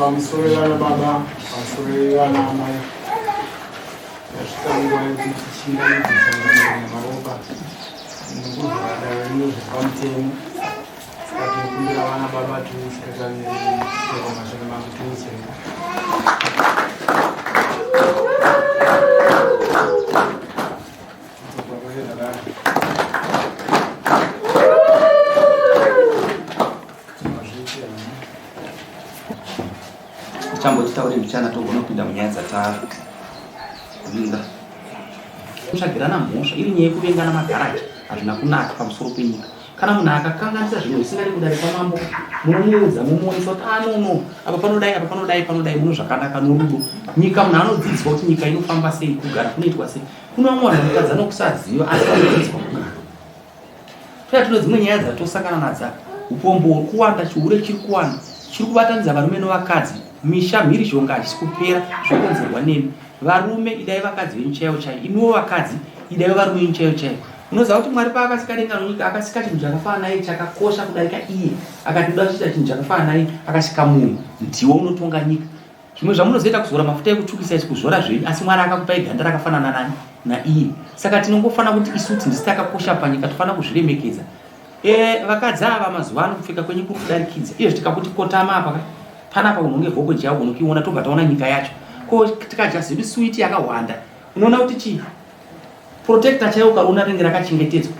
Vamsurira baba, vamsurira mama. Yashitangwa kuchinga kuchanganya maropa. Mungu kwamtemu. Sikatukumbira vana baba tu sikatani kwa mashaka mangu tu. Chambo chitauri mchana to unopinda munyanza ta kulinda kushagirana mhosva iri nyaya yekuvengana magaraji hazvina kunaka pamusoro penyika. Kana munhu akakanganisa zvinhu zvisingadi kudarika mambo munomuudza mumuonesa kuti anono apa panodai muno zvakanaka norudo. Nyika munhu anodzidziswa kuti nyika inofamba sei, kugara kunoitwa sei. Kuno vamwe vanhu vanotadza nokusaziva asi vanodzidziswa kugara. Toya tino dzimwe nyaya dzatosangana nadzo, upombo huri kuwanda, chihure chiri kuwanda chiri kubatanidza varume nevakadzi. Misha mhirizhonga hachisi kupera zvokonzerwa nemi. Varume idai vakadzi venyu chaivo chaivo, imiwo vakadzi idai varume venyu chaivo chaivo. Unoziva kuti Mwari paakasika denga nenyika akasika chinhu chakafanana naye chakakosha kudarika iye, akati uda kuchiita chinhu chakafanana naye akasika munhu, ndiwo unotonga nyika. Zvimwe zvamunozoita kuzora mafuta ekutsvukisa kuzora zvenyu, asi Mwari akakupai ganda rakafanana nani naiye. Saka tinongofanira kuti isu ndisi takakosha panyika, tofanira kuzviremekedza. Vakadzi ava mazuva ano kupfeka kwenyu kuri kudarikidza. Izvo tikakuti kotama apa panapa unonge vhoko chavo unokiona tobva taona nyika yacho. Ko tikajazivi suiti yakawanda. Unoona kuti chii? Protector chaiwo ukaona ringe rakachengetedzwa.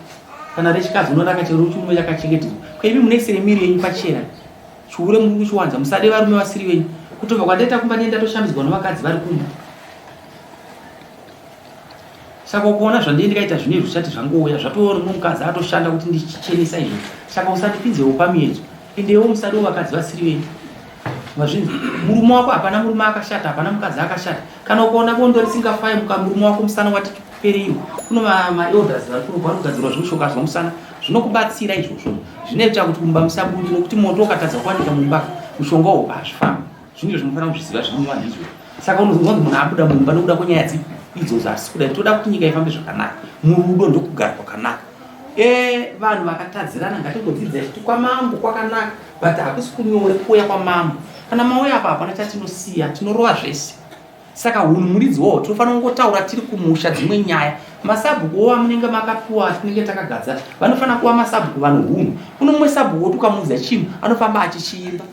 Kana rechikazi unoona rakachero chimwe yakachengetedzwa. Kwaivi munesere miri yenyu pachena. Chihure muri kuchiwanza, musade varume vasiri venyu. Kutobva kwandaita kumba nenda toshambidzwa nevakadzi vari kumba. Saka ukaona zvandikaita zvinezvi zvisati zvangouya zvatoona mukadzi atoshanda kuti ndichichenesa izvo. Saka usandipinzewo pamiedzo. Endewo musade vakadzi vasiri venyu. Mazvinzi murume wako hapana murume akashata, hapana mukadzi akashata. Kana ukaona bondo risingafai murume wako musana wati periwo, kuno maelders vari kuno vanogadzirwa zvimishonga zvomusana zvinokubatsira izvozvo. Zvinoita kuti mumba musabudi nokuti moto ukatadza kuwanika mumba mushonga uyu hazvifambi. Zvinhu zvinofanira kuzviziva zvinova ndizvo. Saka unozwa kuti munhu abuda mumba nokuda kwenyaya idzodzo hazisi kudai. Toda kuti nyika ifambe zvakanaka, murudo ndokugara kwakanaka. Vanhu vakatadzirana ngatingodzidza kuti kwamambo kwakanaka, but hakusi kunyore kuuya kwamambo. Kana mauya apa hapana chatinosiya, tinorova zvese. Saka hunhu muridziwo tofanira kungotaura tiri kumusha dzimwe nyaya. Masabhuku ova munenge makapiwa tinenge takagadzara, vanofanira kuva masabhuku vanhu hunhu. Kuno mumwe sabhuku tukamuudza chinhu anofamba achichiimba.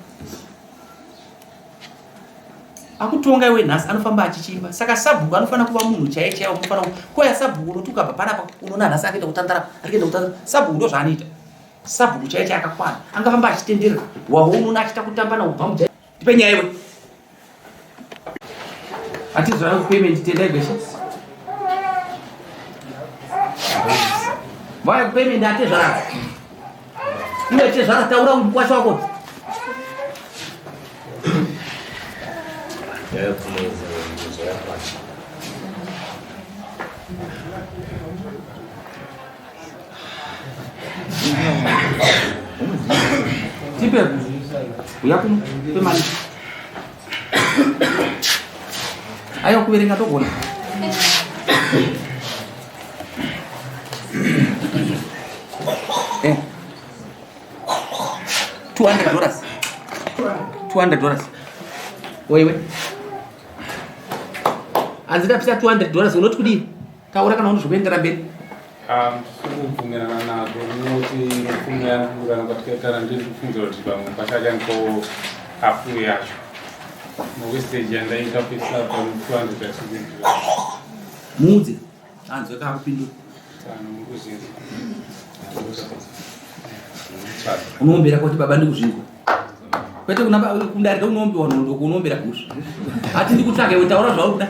Akutonga iwe nhasi anofamba achichiimba. Saka sabhuku anofanira kuva munhu chaiye chaiye unofanira koya sabhuku notukabva panapa unoona nhasi akaenda kutandara, akaenda kutandara. Sabhuku ndo zvaanoita. Sabhuku chaiye chaiye akakwana. Angafamba achitenderera. Wawo unoona achita kutamba naubva mujai. Tipenyaya iwe. Atizvara kupayment tendai besha. Vai kupayment atezvara. Iwe tezvara taura kuti kwacho wako. Tipe uyakuno pemali. Ayo kuverenga togona. $200. $200. Wewe. Azida pisa $200 unoti kudini? Taura kana unozvoendera mberi. Kufungira nazo unoti kufungira ngana katika ndiri kufungira kuti bamwe pachaja nko hafu yacho. No stage yandaita pisa pa $200. Mudze. Anzwe kakupindura. Sana mukuzinzi. Unombera kuti baba ndikuzvingo. Kwete kundarika unombiwa nondo kunombera kusha. Ati ndikutsvake utaura zvauri kuda.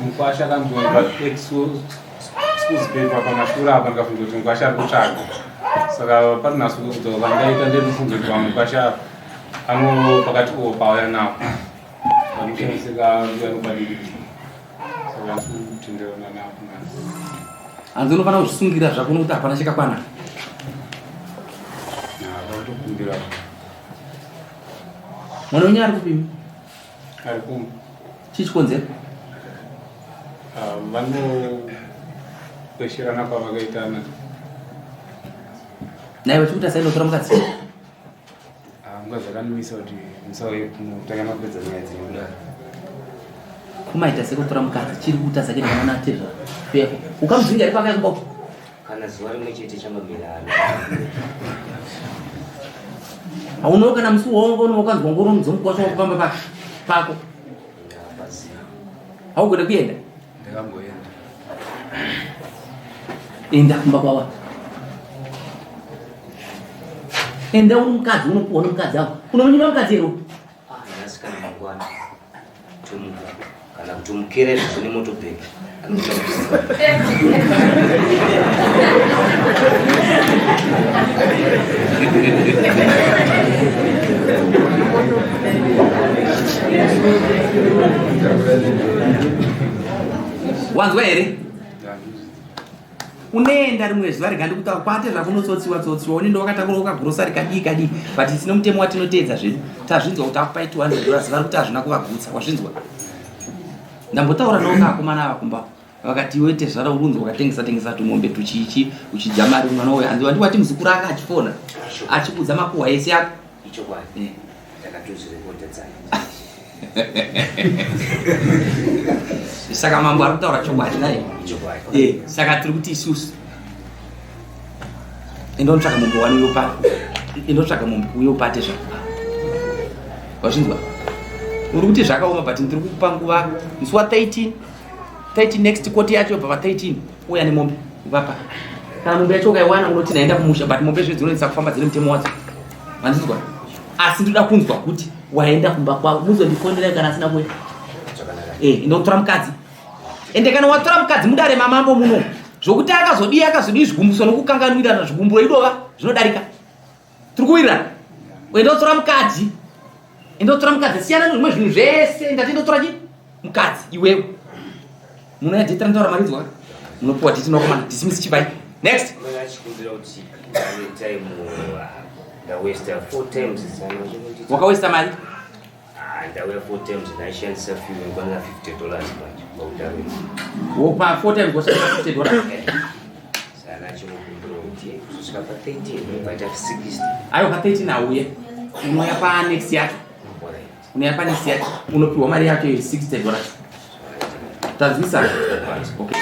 mkwasha kanzonga excuse paper pamashuri apa ndikafunga kuti mkwasha ari kutsvaga saka patinaso kudzoka ndaita nderufunzo kuti vamwe mkwasha ano pakati pauya nawo vanoshandisika vanobadiri saka titenderana napo hanzi unofanira kuzvisungira zvako nokuti hapana chakakwana vakutokumbira mwana wenyu ari kupimi ari kumwe chichikonzera vanopesherana kwavakaitana naye vachikuti asainotora mukadzi mukadzakanimisa kuti musauye kutanga mapedza nyaya dzinodaro kumaita sekutora mukadzi chiri kuita saketi kana natezva peko ukamudzinga ari pakaimbo kana zuva rimwe chete chamamilana hauno kana musi waongono wakanzwa ngoro mudzomukosha wakufamba pako haugone kuenda ndakamboenda enda kumba kwava enda uri mukadzi unokuona mukadzi ako unomunyima mukadzi ero nhasi kana mangwana tomuka kana kutomukera izvo nemotobheki wanzwa here unoenda rimwe zuva rega ndikutaura kwate zvakunotsotsiwa unoenda wakatakura ukagurosari kadii but isina mutemo watinoteedza zvedu tazvinzwa kuti akupa $200 ziva rikuti hazvina kuvagutsa wazvinzwa ndambotaura nokakomana ava kumba vakati iwe tezvara urunzi wakatengesa tumombe tuchichi uchidya mari mwana uyo hanzi wandiwati muzukuru aka achifona achikudza makuhwa ese ako icho kwani ndakatozvirekotedzana saka mambo ari kutaura chokwadi naye icho kwani saka tiri kuti isusu endonotsvaka mombe wani endotsvaka mombe uyopate zvako wazvinzwa uri kuti zvakaoma but ndiri kukupa nguva musi wa13 next koti yacho yobva pa13 uya nemombe ivapa kana mombe yacho ukaiwana unoti naenda kumusha but mombe zve dzinonetsa kufamba dzine mutemo wadzo wandinzwa asi ndoda kunzwa kuti waenda kumba kwavo muzondifonera kana asina kuya indotora mukadzi ende kana watora mukadzi mudare mamambo muno zvokuti akazodii zvigumbuso nokukanganwirana zvigumburo idova zvinodarika tiri kuwirirana endotora mukadzi siyana nezvimwe zvinhu zvese ndati ndotora chi mukadzi iwewe munoyadhetera ndotaura maridzwa munopiwa titinokomana disimisi chibai next achikumbira kuti ane time ndawesta 4 times wakawesta mari ndauya 4 times ndaishandisa fuel kwana $50 manje pautaro wopa 4 times washandisa $50 sana chikumbira kuti kusvika pa13 unopaita 60 ayo pa13 auye unoya panext yacho unopiwa mari yacho $60 tazwisana okay